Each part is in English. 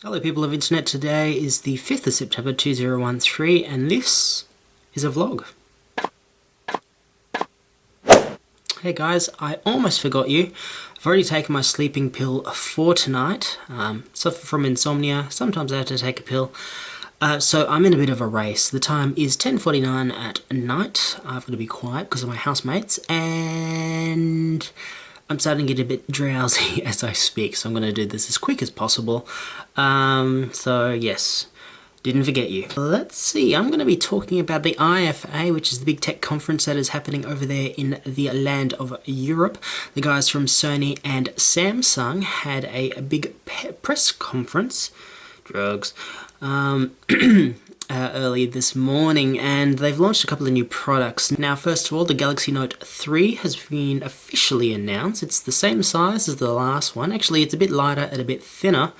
Hello people of internet, today is the 5th of September 2013 and this is a vlog. Hey guys, I almost forgot you. I've already taken my sleeping pill for tonight. Suffer from insomnia, sometimes I have to take a pill. So I'm in a bit of a race. The time is 10:49 at night. I've got to be quiet because of my housemates and I'm starting to get a bit drowsy as I speak, so I'm going to do this as quick as possible. So yes, didn't forget you. Let's see, I'm going to be talking about the IFA, which is the big tech conference that is happening over there in the land of Europe. The guys from Sony and Samsung had a big press conference. Drugs. Early this morning, and they've launched a couple of new products. Now, first of all, the Galaxy Note 3 has been officially announced. It's the same size as the last one. Actually, it's a bit lighter and a bit thinner,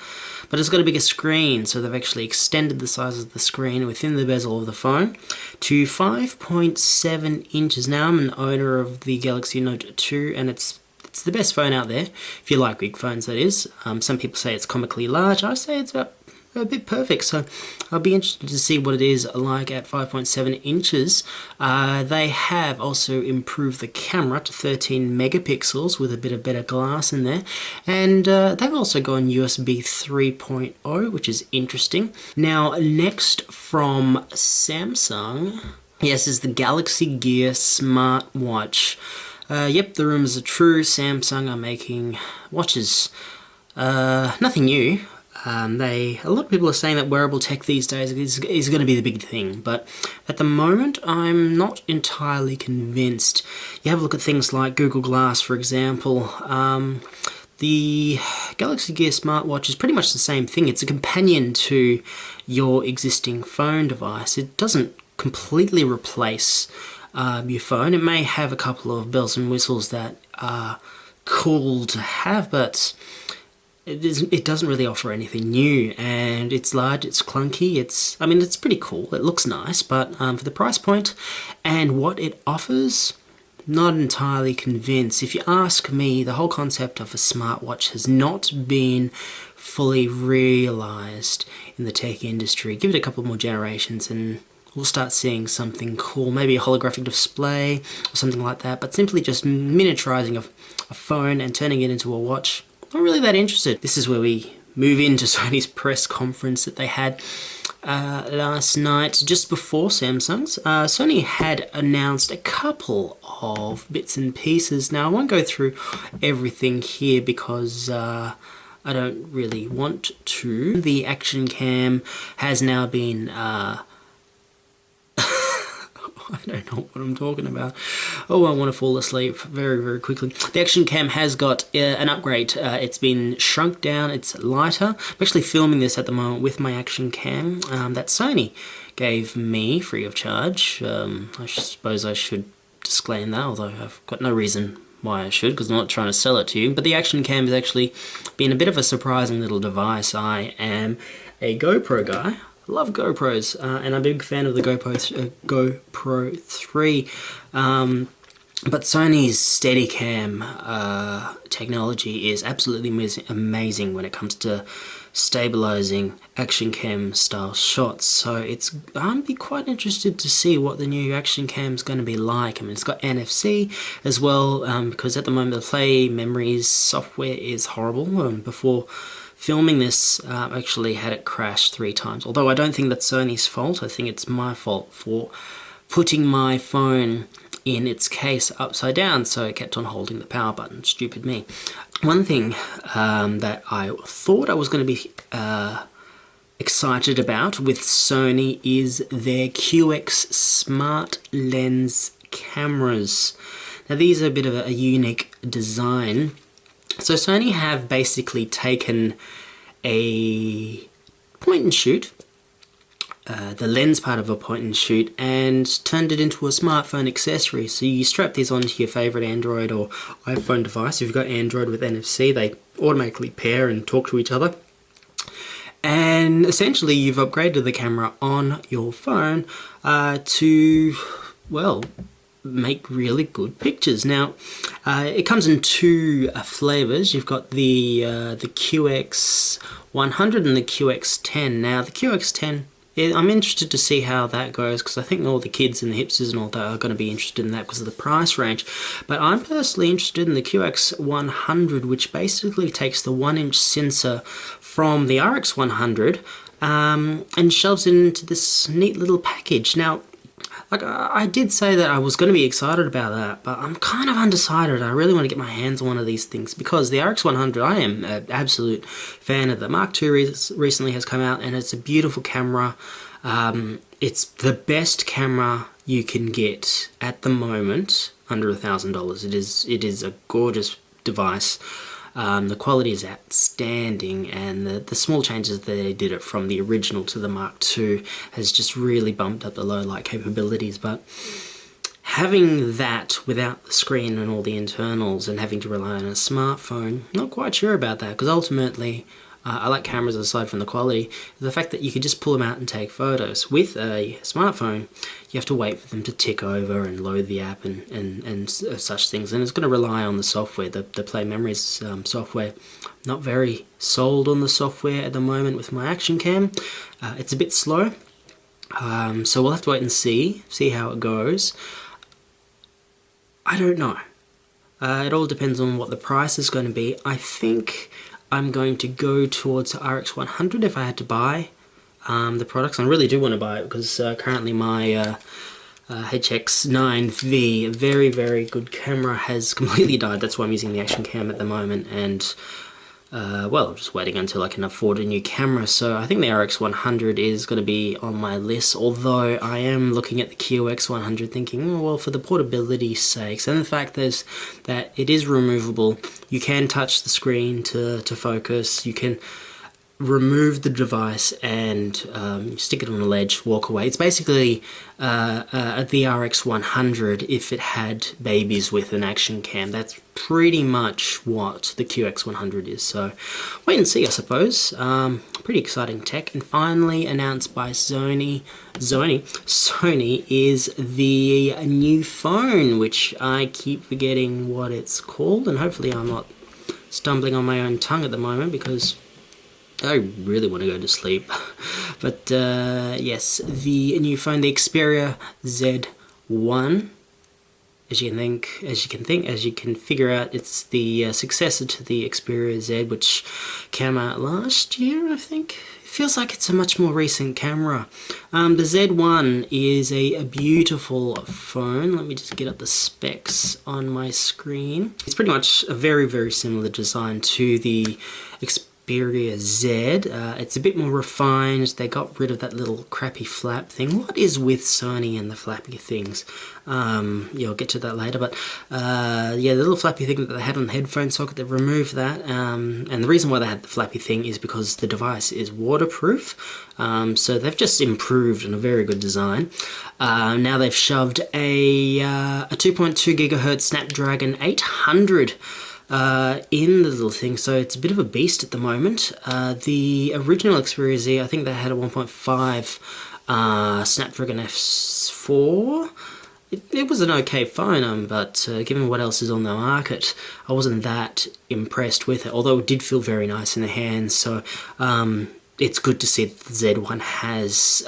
but it's got a bigger screen, so they've actually extended the size of the screen within the bezel of the phone to 5.7 inches. Now, I'm an owner of the Galaxy Note 2, and it's the best phone out there, if you like big phones, that is. Some people say it's comically large. I say it's about a bit perfect, so I'll be interested to see what it is like at 5.7 inches. They have also improved the camera to 13 megapixels with a bit of better glass in there, and they've also gone USB 3.0, which is interesting. Now, next from Samsung, yes, is the Galaxy Gear smartwatch. Yep, the rumors are true. Samsung are making watches. Nothing new. A lot of people are saying that wearable tech these days is going to be the big thing, but at the moment I'm not entirely convinced. You have a look at things like Google Glass, for example. The Galaxy Gear smartwatch is pretty much the same thing. It's a companion to your existing phone device. It doesn't completely replace your phone. It may have a couple of bells and whistles that are cool to have, but it doesn't really offer anything new, and it's large, it's clunky, it's pretty cool, it looks nice, but for the price point and what it offers, not entirely convinced. If you ask me, the whole concept of a smartwatch has not been fully realized in the tech industry. Give it a couple more generations and we'll start seeing something cool, maybe a holographic display or something like that, but simply just miniaturizing a phone and turning it into a watch, not really that interested. This is where we move into Sony's press conference that they had last night, just before Samsung's. Sony had announced a couple of bits and pieces. Now, I won't go through everything here because I don't really want to. The Action Cam has now been I don't know what I'm talking about. Oh, I want to fall asleep very, very quickly. The Action Cam has got an upgrade. It's been shrunk down. It's lighter. I'm actually filming this at the moment with my Action Cam that Sony gave me free of charge. I suppose I should disclaim that, although I've got no reason why I should, because I'm not trying to sell it to you. But the Action Cam has actually been a bit of a surprising little device. I am a GoPro guy. I love GoPros, and I'm a big fan of the GoPro 3. But Sony's Steadicam technology is absolutely amazing when it comes to stabilizing Action Cam style shots. So I'm be quite interested to see what the new Action Cam is going to be like. I mean, it's got NFC as well, because at the moment the Play Memories software is horrible. Before filming this, actually had it crash 3 times. Although I don't think that's Sony's fault. I think it's my fault for putting my phone in its case upside down, so it kept on holding the power button. Stupid me. One thing that I thought I was going to be excited about with Sony is their QX Smart Lens cameras. Now, these are a bit of a unique design. So Sony have basically taken a point and shoot, the lens part of a point and shoot, and turned it into a smartphone accessory. So you strap these onto your favorite Android or iPhone device. If you've got Android with NFC, they automatically pair and talk to each other. And essentially you've upgraded the camera on your phone to, well, make really good pictures. Now, it comes in two flavors. You've got the QX100 and the QX10. Now, the QX10, I'm interested to see how that goes, because I think all the kids and the hipsters and all that are going to be interested in that because of the price range. But I'm personally interested in the QX100, which basically takes the 1-inch sensor from the RX100 and shoves it into this neat little package. Now, like, I did say that I was going to be excited about that, but I'm kind of undecided. I really want to get my hands on one of these things, because the RX100, I am an absolute fan of. The Mark II recently has come out, and it's a beautiful camera. It's the best camera you can get at the moment under $1,000. It is a gorgeous device. The quality is outstanding, and the small changes that they did it from the original to the Mark II has just really bumped up the low light capabilities. But having that without the screen and all the internals and having to rely on a smartphone, not quite sure about that, because ultimately I like cameras aside from the quality. The fact that you could just pull them out and take photos. With a smartphone, you have to wait for them to tick over and load the app and such things. And it's going to rely on the software, the Play Memories software. Not very sold on the software at the moment with my Action Cam. It's a bit slow. So we'll have to wait and see how it goes. I don't know. It all depends on what the price is going to be. I think I'm going to go towards the RX100 if I had to buy the products. I really do want to buy it, because currently my HX9V, a very, very good camera, has completely died. That's why I'm using the Action Cam at the moment, and well, I'm just waiting until I can afford a new camera. So I think the RX100 is going to be on my list, although I am looking at the QX100 thinking, oh, well, for the portability sakes, and the fact is that it is removable. You can touch the screen to focus. You can remove the device and stick it on a ledge, walk away. It's basically the RX100 if it had babies with an Action Cam. That's pretty much what the QX100 is. So wait and see, I suppose. Pretty exciting tech. And finally announced by Sony is the new phone, which I keep forgetting what it's called, and hopefully I'm not stumbling on my own tongue at the moment, because I really want to go to sleep. But yes, the new phone, the Xperia Z1, as you can figure out, it's the successor to the Xperia Z, which came out last year, I think. It feels like it's a much more recent camera. The Z1 is a beautiful phone. Let me just get up the specs on my screen. It's pretty much a very, very similar design to the Xperia Z. It's a bit more refined. They got rid of that little crappy flap thing. What is with Sony and the flappy things? Yeah, I'll get to that later, but yeah, the little flappy thing that they had on the headphone socket, they've removed that, and the reason why they had the flappy thing is because the device is waterproof. So they've just improved on a very good design. Now they've shoved a 2.2 gigahertz Snapdragon 800 in the little thing, so it's a bit of a beast at the moment. The original Xperia Z, I think they had a 1.5 Snapdragon F4. It was an okay phone, but given what else is on the market, I wasn't that impressed with it, although it did feel very nice in the hands. So it's good to see that the Z1 has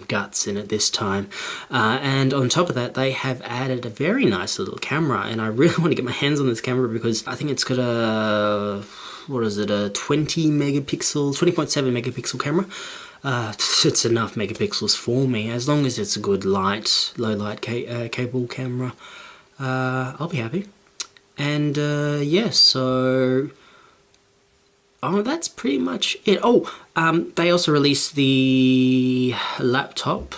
guts in it this time. And on top of that, they have added a very nice little camera, and I really want to get my hands on this camera because I think it's got a, what is it, a 20.7 megapixel camera. It's enough megapixels for me, as long as it's a good low light cable camera. I'll be happy. And yeah, so that's pretty much it. They also released the laptop.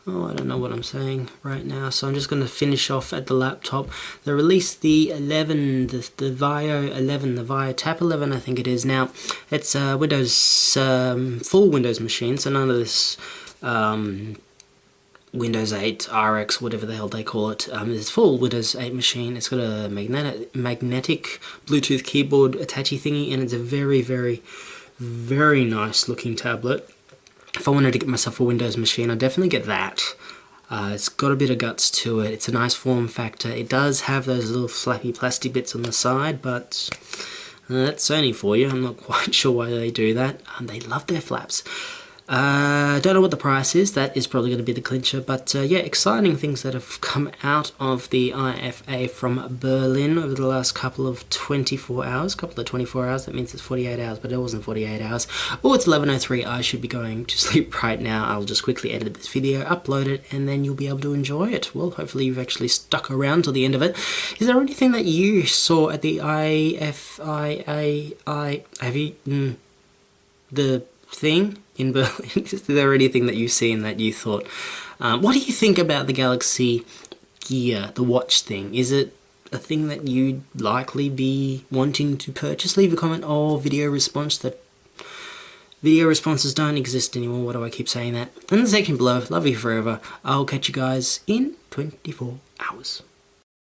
I don't know what I'm saying right now, so I'm just going to finish off at the laptop. They released the 11, the Vaio 11, the Vaio Tap 11, I think it is. Now, it's a Windows, full Windows machine, so none of this Windows 8 RX, whatever the hell they call it. It's full Windows 8 machine. It's got a magnetic Bluetooth keyboard attachy thingy, and it's a very, very, very nice looking tablet. If I wanted to get myself a Windows machine, I'd definitely get that. It's got a bit of guts to it. It's a nice form factor. It does have those little flappy plastic bits on the side, but that's Sony for you. I'm not quite sure why they do that. They love their flaps. Don't know what the price is. That is probably going to be the clincher. But yeah, exciting things that have come out of the IFA from Berlin over the last couple of 24 hours. That means it's 48 hours, but it wasn't 48 hours. Oh, it's 11:03. I should be going to sleep right now. I'll just quickly edit this video, upload it, and then you'll be able to enjoy it. Well, hopefully you've actually stuck around till the end of it. Is there anything that you saw at the IFIA? Have you... the thing in Berlin? Is there anything that you've seen that you thought, what do you think about the Galaxy Gear, the watch thing? Is it a thing that you'd likely be wanting to purchase? Leave a comment or video response. That video responses don't exist anymore. Why do I keep saying that? In the section below. Love you forever. I'll catch you guys in 24 hours.